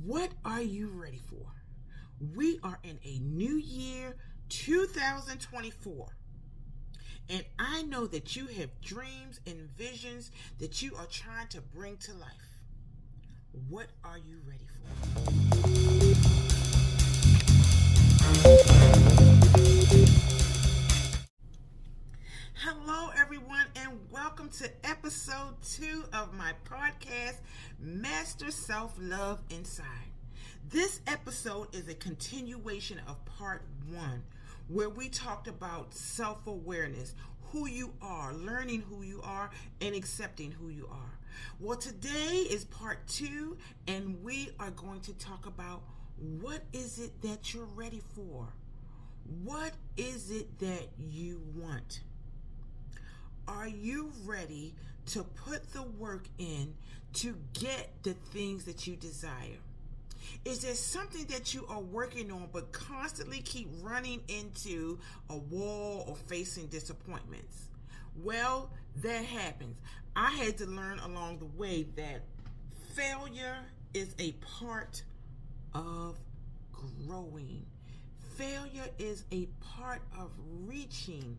What are you ready for? We are in a new year, 2024. And I know that you have dreams and visions that you are trying to bring to life. What are you ready for? Hello, everyone, and welcome to episode 2 of my podcast, Master Self-Love Inside. This episode is a continuation of part 1, where we talked about self-awareness, who you are, learning who you are, and accepting who you are. Well, today is part 2, and we are going to talk about what is it that you're ready for? What is it that you want? Are you ready to put the work in to get the things that you desire? Is there something that you are working on but constantly keep running into a wall or facing disappointments? Well, that happens. I had to learn along the way that failure is a part of growing. Failure is a part of reaching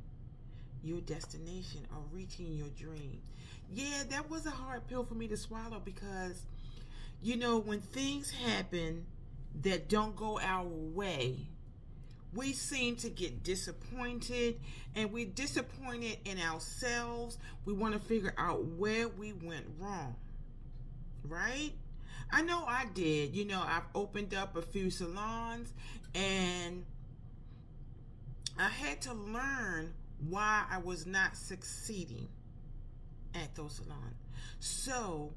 your destination or reaching your dream. Yeah, that was a hard pill for me to swallow because, when things happen that don't go our way, we seem to get disappointed, and we're disappointed in ourselves. We want to figure out where we went wrong, right? I know I did. I've opened up a few salons, and I had to learn why I was not succeeding at those salons. So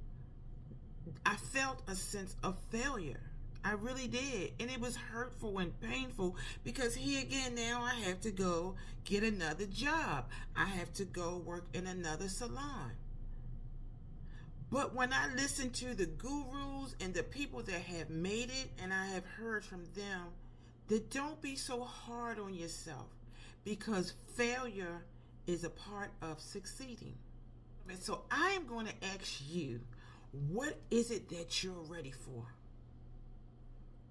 I felt a sense of failure. I really did. And it was hurtful and painful because here again, now I have to go get another job. I have to go work in another salon. But when I listen to the gurus and the people that have made it, and I have heard from them, that don't be so hard on yourself, because failure is a part of succeeding. And so I am going to ask you, what is it that you're ready for?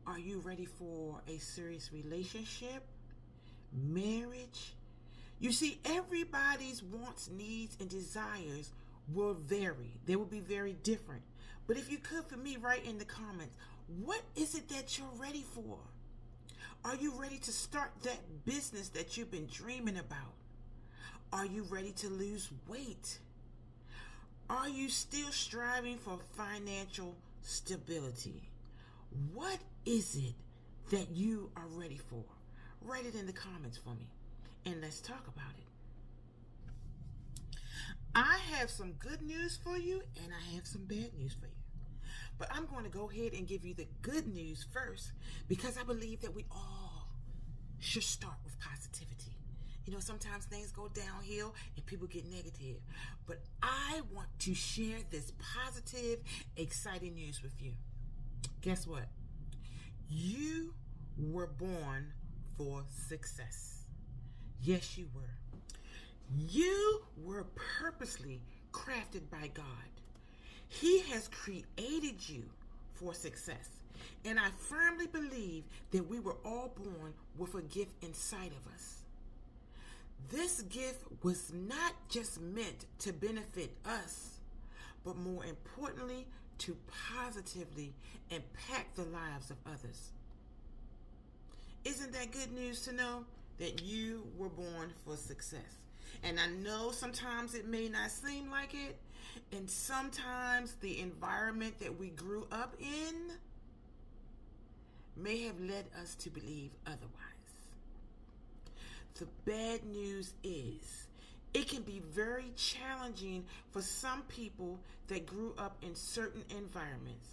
Are you ready for a serious relationship? Marriage? You see, everybody's wants, needs, and desires will vary. They will be very different. But if you could, for me, write in the comments, what is it that you're ready for? Are you ready to start that business that you've been dreaming about? Are you ready to lose weight? Are you still striving for financial stability? What is it that you are ready for? Write it in the comments for me, and let's talk about it. I have some good news for you, and I have some bad news for you. But I'm going to go ahead and give you the good news first, because I believe that we all should start with positivity. Sometimes things go downhill and people get negative. But I want to share this positive, exciting news with you. Guess what? You were born for success. Yes, you were. You were purposely crafted by God. He has created you for success. And I firmly believe that we were all born with a gift inside of us. This gift was not just meant to benefit us, but more importantly, to positively impact the lives of others. Isn't that good news to know that you were born for success? And I know sometimes it may not seem like it, and sometimes the environment that we grew up in may have led us to believe otherwise. The bad news is it can be very challenging for some people that grew up in certain environments,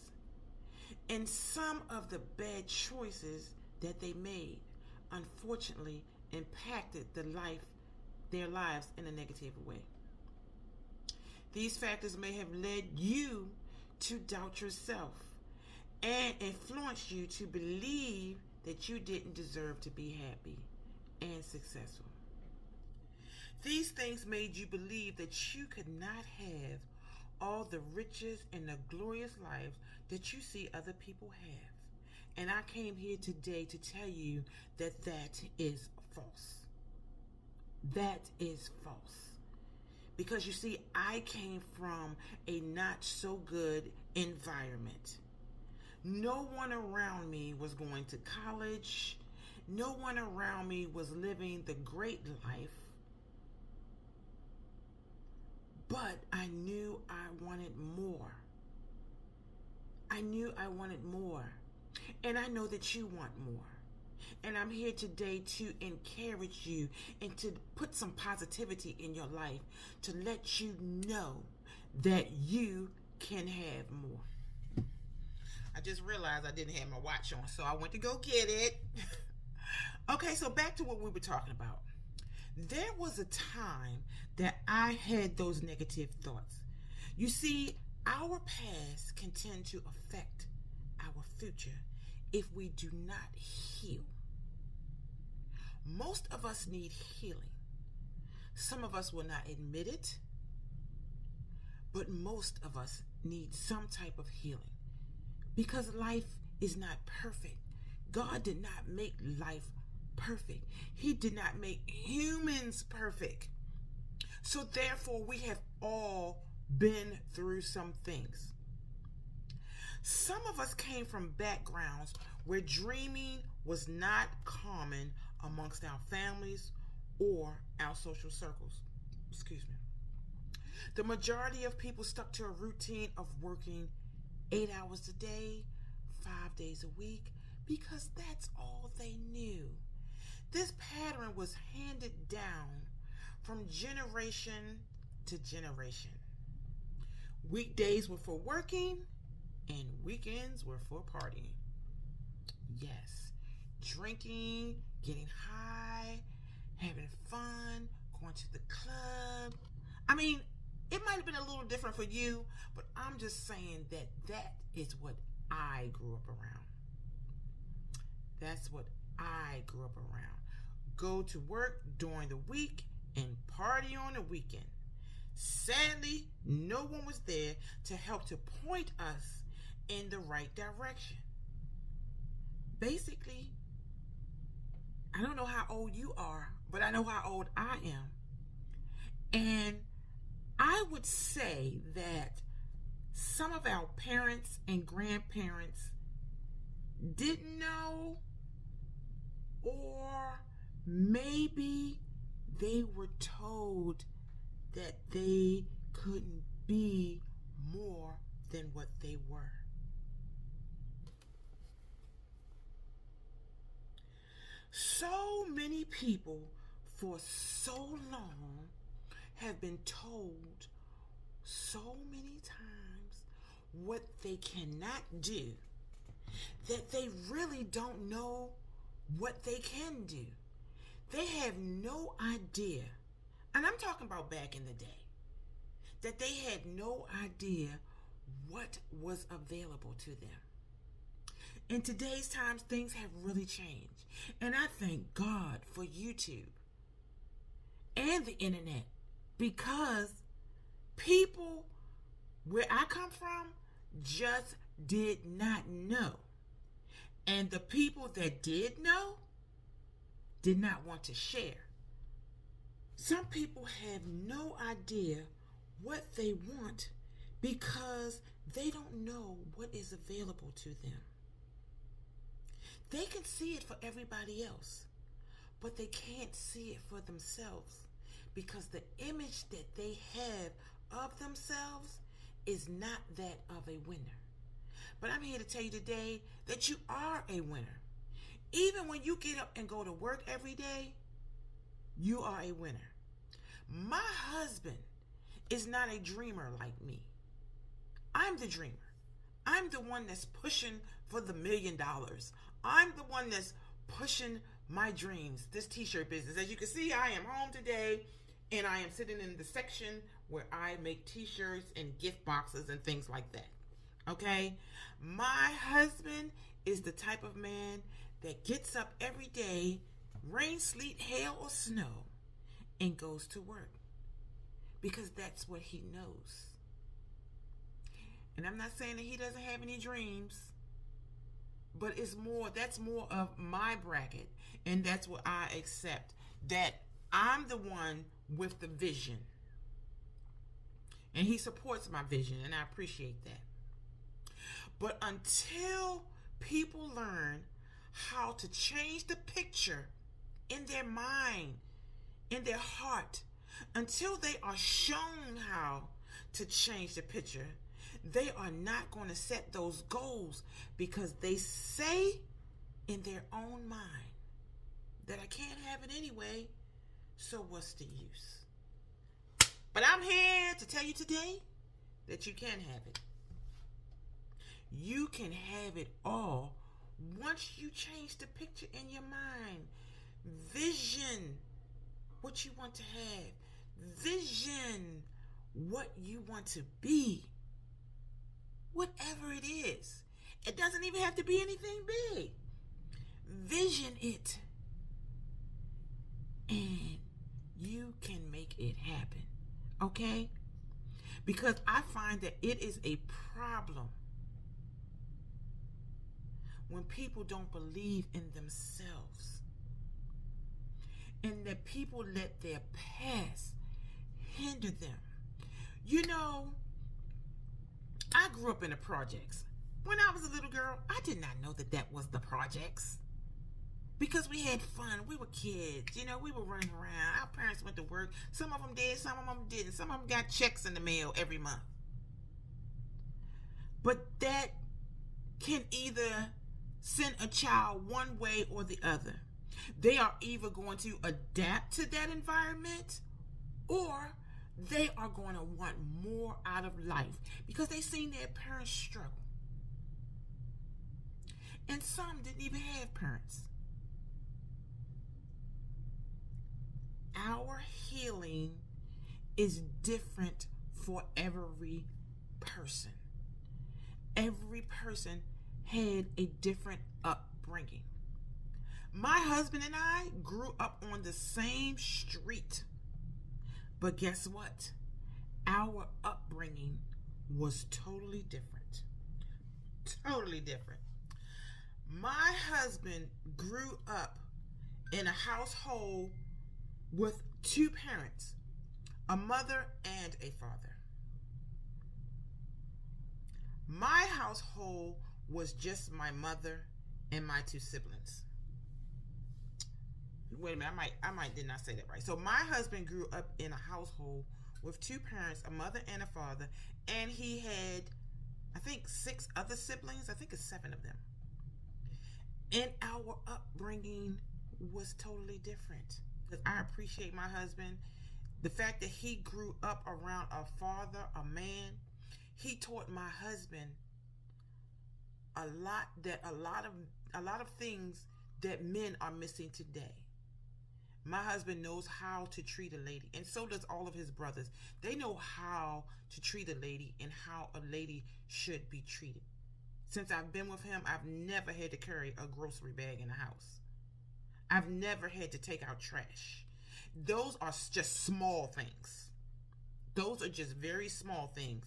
and some of the bad choices that they made unfortunately impacted their lives in a negative way. These factors may have led you to doubt yourself and influence you to believe that you didn't deserve to be happy and successful. These things made you believe that you could not have all the riches and the glorious lives that you see other people have. And I came here today to tell you that that is false. That is false. Because you see, I came from a not so good environment. No one around me was going to college. No one around me was living the great life. But I knew I wanted more. I knew I wanted more. And I know that you want more. And I'm here today to encourage you and to put some positivity in your life to let you know that you can have more. I just realized I didn't have my watch on, so I went to go get it. Okay, so back to what we were talking about. There was a time that I had those negative thoughts. You see, our past can tend to affect our future if we do not heal. Most of us need healing. Some of us will not admit it, but most of us need some type of healing because life is not perfect. God did not make life perfect. He did not make humans perfect. So therefore, we have all been through some things. Some of us came from backgrounds where dreaming was not common amongst our families or our social circles. Excuse me. The majority of people stuck to a routine of working 8 hours a day, 5 days a week, because that's all they knew. This pattern was handed down from generation to generation. Weekdays were for working and weekends were for partying. Yes, drinking, getting high, having fun, going to the club. I mean, it might have been a little different for you, but I'm just saying that that is what I grew up around. That's what I grew up around. Go to work during the week and party on the weekend. Sadly, no one was there to help to point us in the right direction. Basically, I don't know how old you are, but I know how old I am. And I would say that some of our parents and grandparents didn't know, or maybe they were told that they couldn't be more than what they were. So many people for so long have been told so many times what they cannot do that they really don't know what they can do. They have no idea, and I'm talking about back in the day, that they had no idea what was available to them. In today's times, things have really changed. And I thank God for YouTube and the internet, because people where I come from just did not know. And the people that did know did not want to share. Some people have no idea what they want because they don't know what is available to them. They can see it for everybody else, but they can't see it for themselves because the image that they have of themselves is not that of a winner. But I'm here to tell you today that you are a winner. Even when you get up and go to work every day, you are a winner. My husband is not a dreamer like me. I'm the dreamer. I'm the one that's pushing for the $1 million. I'm the one that's pushing my dreams, this t-shirt business. As you can see, I am home today and I am sitting in the section where I make t-shirts and gift boxes and things like that. Okay? My husband is the type of man that gets up every day, rain, sleet, hail, or snow, and goes to work because that's what he knows. And I'm not saying that he doesn't have any dreams, but that's more of my bracket, and that's what I accept, that I'm the one with the vision. And he supports my vision, and I appreciate that. But until people learn how to change the picture in their mind, in their heart, until they are shown how to change the picture, they are not going to set those goals, because they say in their own mind that I can't have it anyway, so what's the use? But I'm here to tell you today that you can have it. You can have it all once you change the picture in your mind. Vision what you want to have. Vision what you want to be. Whatever it is. It doesn't even have to be anything big. Vision it. And you can make it happen. Okay? Because I find that it is a problem when people don't believe in themselves, and that people let their past hinder them. You know, I grew up in the projects. When I was a little girl, I did not know that that was the projects, because we had fun. We were kids, you know, we were running around. Our parents went to work. Some of them did, some of them didn't. Some of them got checks in the mail every month. But that can either send a child one way or the other. They are either going to adapt to that environment, or they are going to want more out of life because they've seen their parents struggle. And some didn't even have parents. Our healing is different for every person. Every person had a different upbringing. My husband and I grew up on the same street. But guess what? Our upbringing was totally different. Totally different. My husband grew up in a household with two parents, a mother and a father. My household was just my mother and my two siblings. Wait a minute, I might did not say that right. So my husband grew up in a household with two parents, a mother and a father, and he had, I think, 6 other siblings. I think it's 7 of them. And our upbringing was totally different. Because I appreciate my husband. The fact that he grew up around a father, a man, he taught my husband a lot of things that men are missing today. My husband knows how to treat a lady, and so does all of his brothers. They know how to treat a lady and how a lady should be treated. Since I've been with him, I've never had to carry a grocery bag in the house. I've never had to take out trash. Those are just small things. Those are just very small things.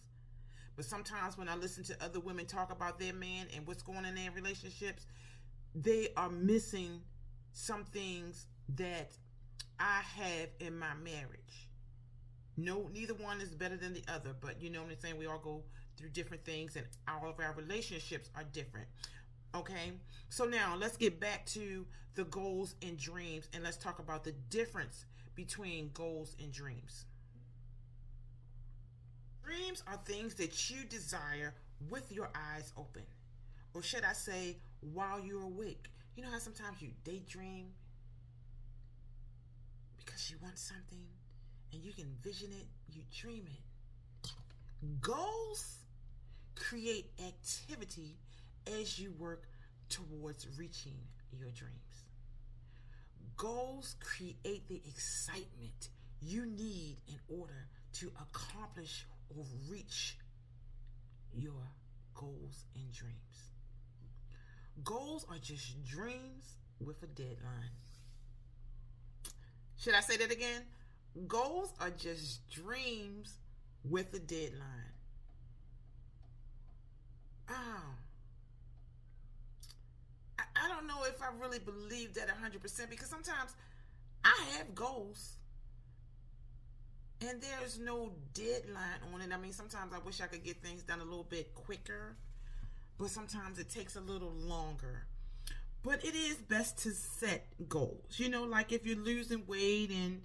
But sometimes when I listen to other women talk about their man and what's going on in their relationships, they are missing some things that I have in my marriage. No, neither one is better than the other, but you know what I'm saying? We all go through different things, and all of our relationships are different. Okay, so now let's get back to the goals and dreams, and let's talk about the difference between goals and dreams. Dreams are things that you desire with your eyes open, or should I say, while you're awake. You know how sometimes you daydream because you want something and you can vision it, you dream it. Goals create activity as you work towards reaching your dreams. Goals create the excitement you need in order to accomplish or reach your goals and dreams. Goals are just dreams with a deadline. Should I say that again? Goals are just dreams with a deadline. oh, I don't know if I really believe that 100% because sometimes I have goals and there's no deadline on it. I mean, sometimes I wish I could get things done a little bit quicker, but sometimes it takes a little longer. But it is best to set goals. You know, like if you're losing weight, and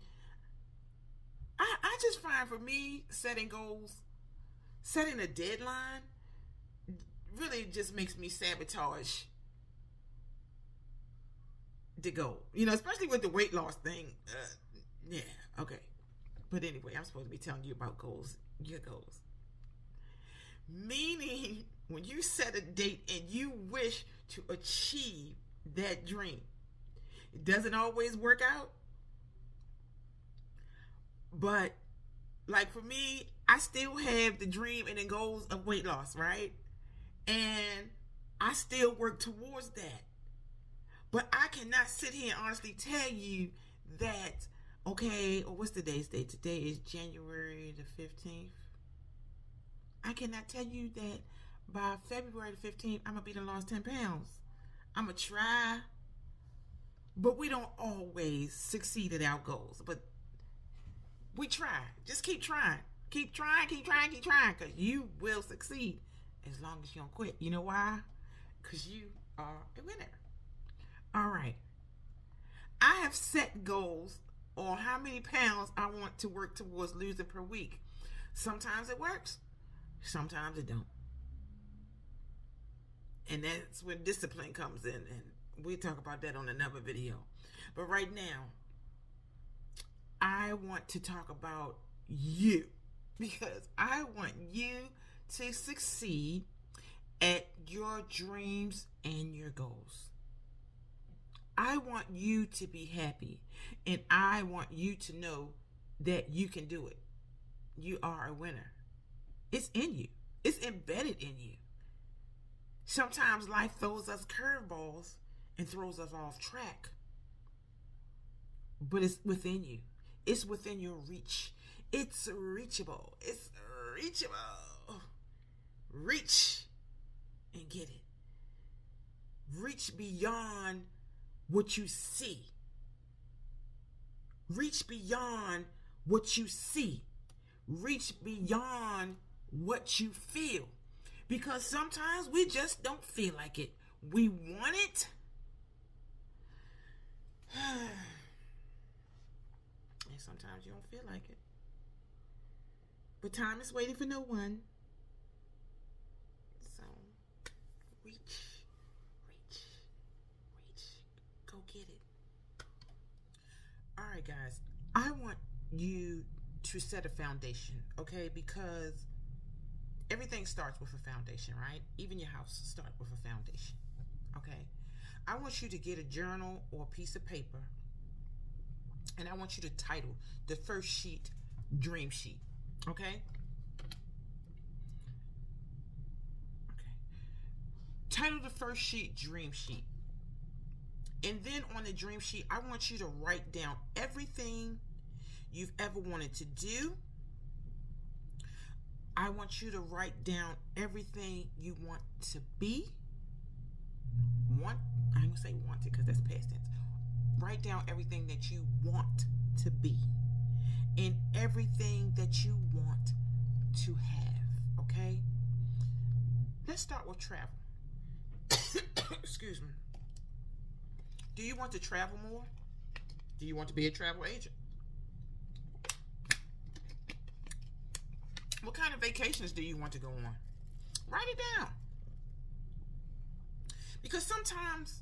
I just find for me setting goals, setting a deadline really just makes me sabotage the goal. You know, especially with the weight loss thing. Yeah, okay. But anyway, I'm supposed to be telling you about goals, your goals. Meaning, when you set a date and you wish to achieve that dream, it doesn't always work out. But, like for me, I still have the dream and the goals of weight loss, right? And I still work towards that. But I cannot sit here and honestly tell you that, okay, or what's today's date? Today is January the 15th. I cannot tell you that by February the 15th, I'm going to be done lost 10 pounds. I'm going to try. But we don't always succeed at our goals. But we try. Just keep trying. Keep trying, keep trying, keep trying. Because you will succeed as long as you don't quit. You know why? Because you are a winner. All right. I have set goals on how many pounds I want to work towards losing per week. Sometimes it works. Sometimes it don't. And that's where discipline comes in. And we'll talk about that on another video. But right now, I want to talk about you. Because I want you to succeed at your dreams and your goals. I want you to be happy, and I want you to know that you can do it. You are a winner. It's in you. It's embedded in you. Sometimes life throws us curveballs and throws us off track. But it's within you. It's within your reach. It's reachable. It's reachable. Reach and get it. Reach beyond what you see. Reach beyond what you see. Reach beyond what you feel. Because sometimes we just don't feel like it. We want it. And sometimes you don't feel like it. But time is waiting for no one. So, reach. Go get it. All right, guys. I want you to set a foundation, okay? Because everything starts with a foundation, right? Even your house starts with a foundation, okay? I want you to get a journal or a piece of paper, and I want you to title the first sheet Dream Sheet, okay? Title the first sheet Dream Sheet. And then on the dream sheet, I want you to write down everything you've ever wanted to do. I want you to write down everything you want to be. I'm going to say wanted because that's past tense. Write down everything that you want to be and everything that you want to have, okay? Let's start with travel. Excuse me. Do you want to travel more? Do you want to be a travel agent? What kind of vacations do you want to go on? Write it down. Because sometimes,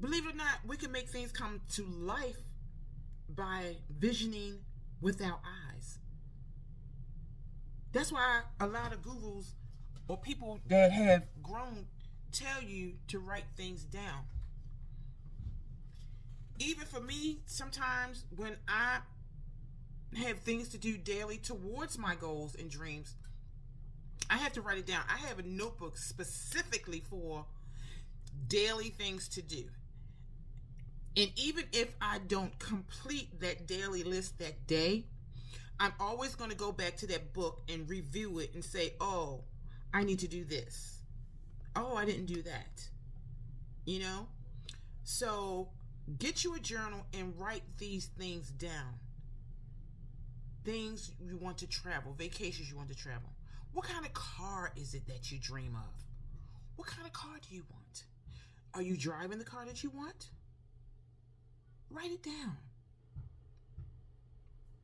believe it or not, we can make things come to life by visioning with our eyes. That's why a lot of gurus or people that have grown tell you to write things down. Even for me, sometimes when I have things to do daily towards my goals and dreams, I have to write it down. I have a notebook specifically for daily things to do. And even if I don't complete that daily list that day, I'm always going to go back to that book and review it and say, oh, I need to do this. Oh, I didn't do that. You know? So get you a journal and write these things down. Things you want to travel, vacations you want to travel. What kind of car is it that you dream of? What kind of car do you want? Are you driving the car that you want? Write it down.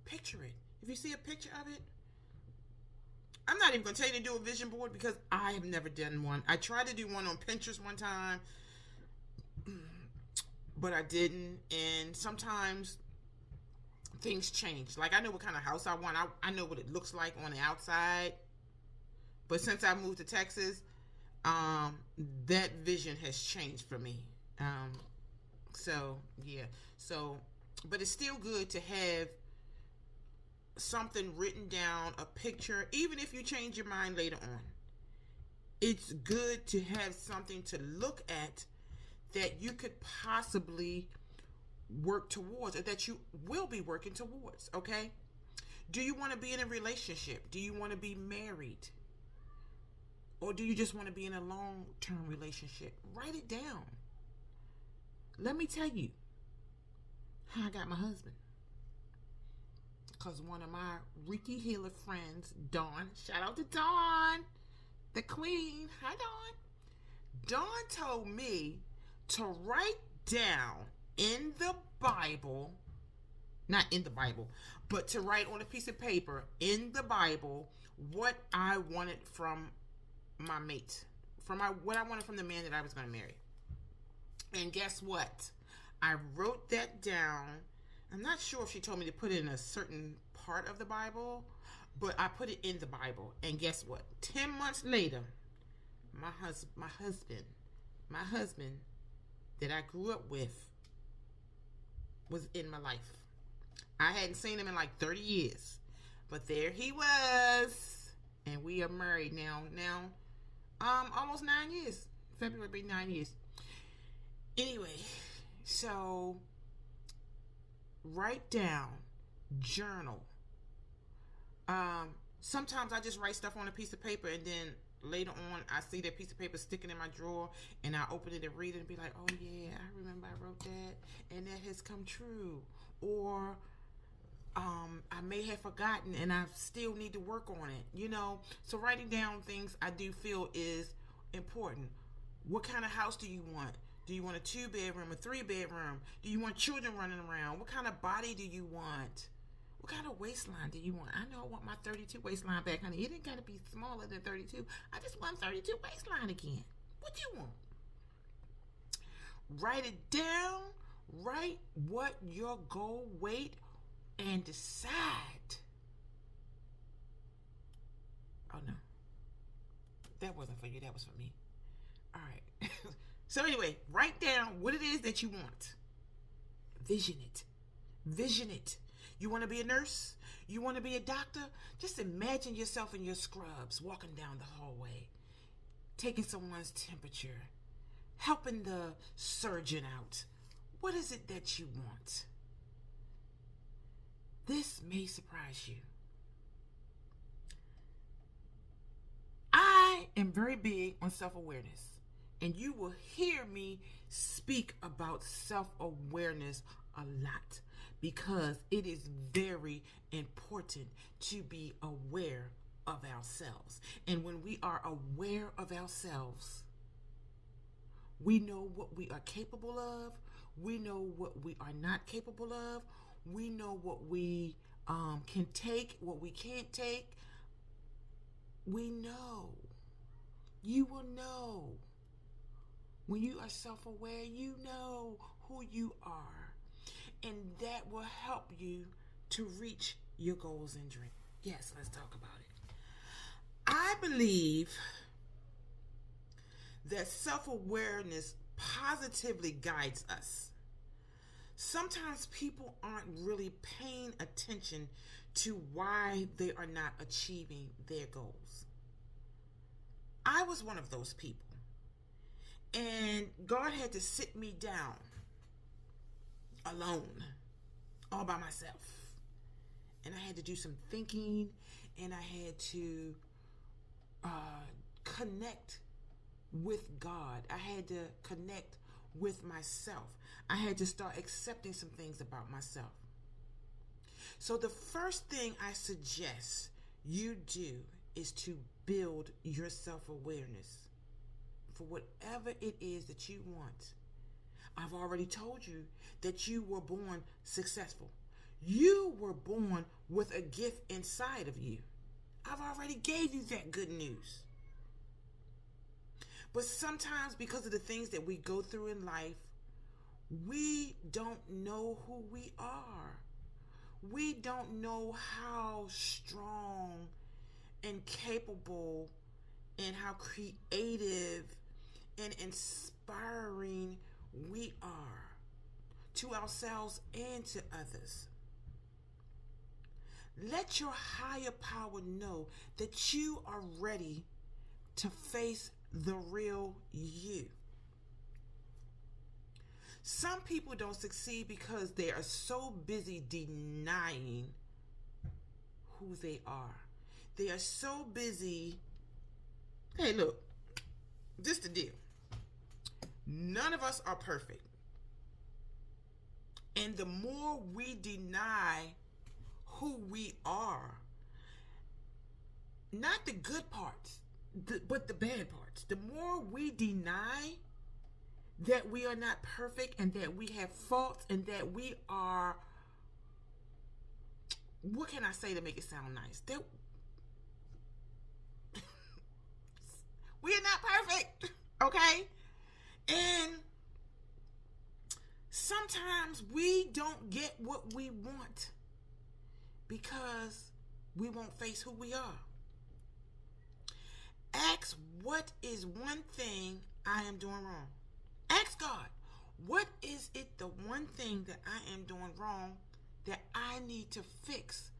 Picture it. If you see a picture of it, I'm not even going to tell you to do a vision board because I have never done one. I tried to do one on Pinterest one time, but I didn't. And sometimes things change. Like, I know what kind of house I want. I know what it looks like on the outside. But since I moved to Texas, that vision has changed for me. So, yeah. So, but it's still good to have something written down, a picture, even if you change your mind later on. It's good to have something to look at that you could possibly work towards, or that you will be working towards, okay? Do you want to be in a relationship? Do you want to be married? Or do you just want to be in a long-term relationship? Write it down. Let me tell you how I got my husband. Because one of my Reiki Healer friends, Dawn, shout out to Dawn, the queen. Hi, Dawn. Dawn told me to write down in the Bible, not in the Bible, but to write on a piece of paper in the Bible what I wanted from my mate, what I wanted from the man that I was going to marry. And guess what? I wrote that down. I'm not sure if she told me to put it in a certain part of the Bible, but I put it in the Bible. And guess what? 10 months later, my husband that I grew up with was in my life. I hadn't seen him in like 30 years, but there he was, and we are married now. Almost 9 years. February will be 9 years. Anyway, so write down, journal. Sometimes I just write stuff on a piece of paper, and then later on I see that piece of paper sticking in my drawer, and I open it and read it and be like, oh yeah, I remember I wrote that, and that has come true. Or I may have forgotten and I still need to work on it, you know. So writing down things I do feel is important. What kind of house do you want? Do you want a 2-bedroom, a 3-bedroom? Do you want children running around? What kind of body do you want? What kind of waistline do you want? I know I want my 32 waistline back, honey. It ain't got to be smaller than 32. I just want 32 waistline again. What do you want? Write it down. Write what your goal weight and decide. Oh no, that wasn't for you, that was for me. All right. So anyway, write down what it is that you want. Vision it. You want to be a nurse? You want to be a doctor? Just imagine yourself in your scrubs walking down the hallway, taking someone's temperature, helping the surgeon out. What is it that you want? This may surprise you. I am very big on self-awareness, and you will hear me speak about self-awareness a lot because it is very important to be aware of ourselves. And when we are aware of ourselves, we know what we are capable of. We know what we are not capable of. We know what we can take, what we can't take. We know. You will know. When you are self-aware, you know who you are. And that will help you to reach your goals and dreams. Yes, let's talk about it. I believe that self-awareness positively guides us. Sometimes people aren't really paying attention to why they are not achieving their goals. I was one of those people. And God had to sit me down alone, all by myself. And I had to do some thinking, and I had to connect with God. I had to connect with myself. I had to start accepting some things about myself. So the first thing I suggest you do is to build your self-awareness for whatever it is that you want. I've already told you that you were born successful. You were born with a gift inside of you. I've already gave you that good news. But sometimes because of the things that we go through in life, we don't know who we are. We don't know how strong and capable and how creative and inspiring we are to ourselves and to others. Let your higher power know that you are ready to face the real you. Some people don't succeed because they are so busy denying who they are. They are so busy. Hey, look, this the deal. None of us are perfect. And the more we deny who we are, not the good parts, but the bad parts, the more we deny that we are not perfect and that we have faults and that we are, what can I say to make it sound nice? That we are not perfect, okay? And sometimes we don't get what we want because we won't face who we are. Ask, what is one thing I am doing wrong? Ask God, what is it the one thing that I am doing wrong that I need to fix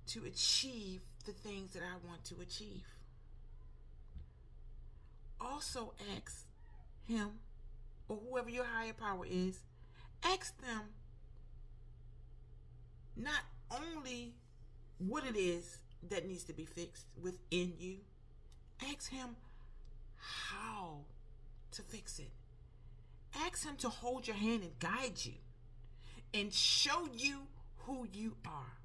to achieve the things that I want to achieve? Also ask him or whoever your higher power is, ask them not only what it is that needs to be fixed within you, ask him how to fix it. Ask him to hold your hand and guide you and show you who you are.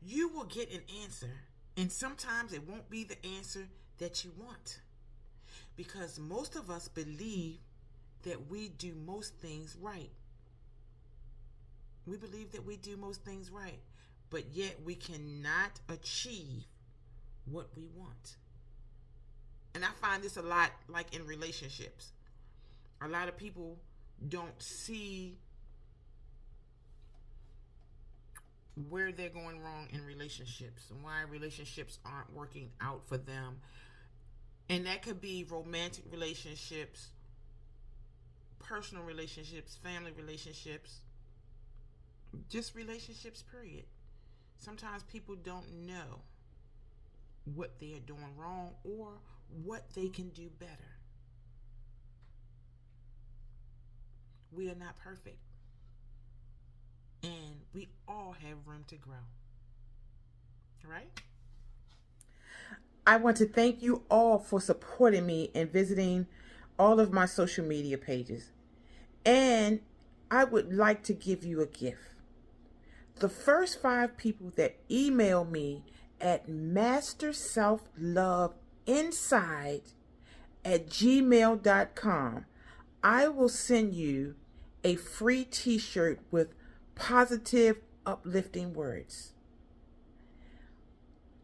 You will get an answer, and sometimes it won't be the answer that you want, because most of us believe that we do most things right. We believe that we do most things right, but yet we cannot achieve what we want. And I find this a lot like in relationships. A lot of people don't see where they're going wrong in relationships and why relationships aren't working out for them. And that could be romantic relationships, personal relationships, family relationships, just relationships, period. Sometimes people don't know what they are doing wrong or what they can do better. We are not perfect, and we all have room to grow. All right? I want to thank you all for supporting me and visiting all of my social media pages. And I would like to give you a gift. The first 5 people that email me at masterselfloveinside@gmail.com, I will send you a free t-shirt with positive, uplifting words.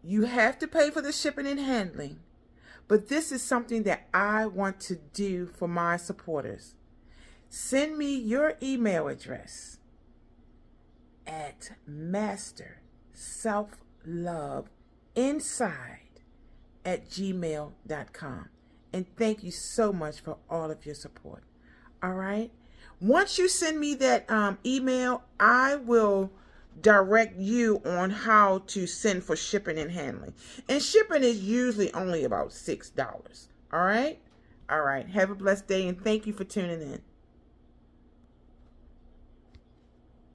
You have to pay for the shipping and handling, but this is something that I want to do for my supporters. Send me your email address at masterselfloveinside@gmail.com. And thank you so much for all of your support. All right? Once you send me that email, I will direct you on how to send for shipping and handling. And shipping is usually only about $6. All right? All right. Have a blessed day, and thank you for tuning in.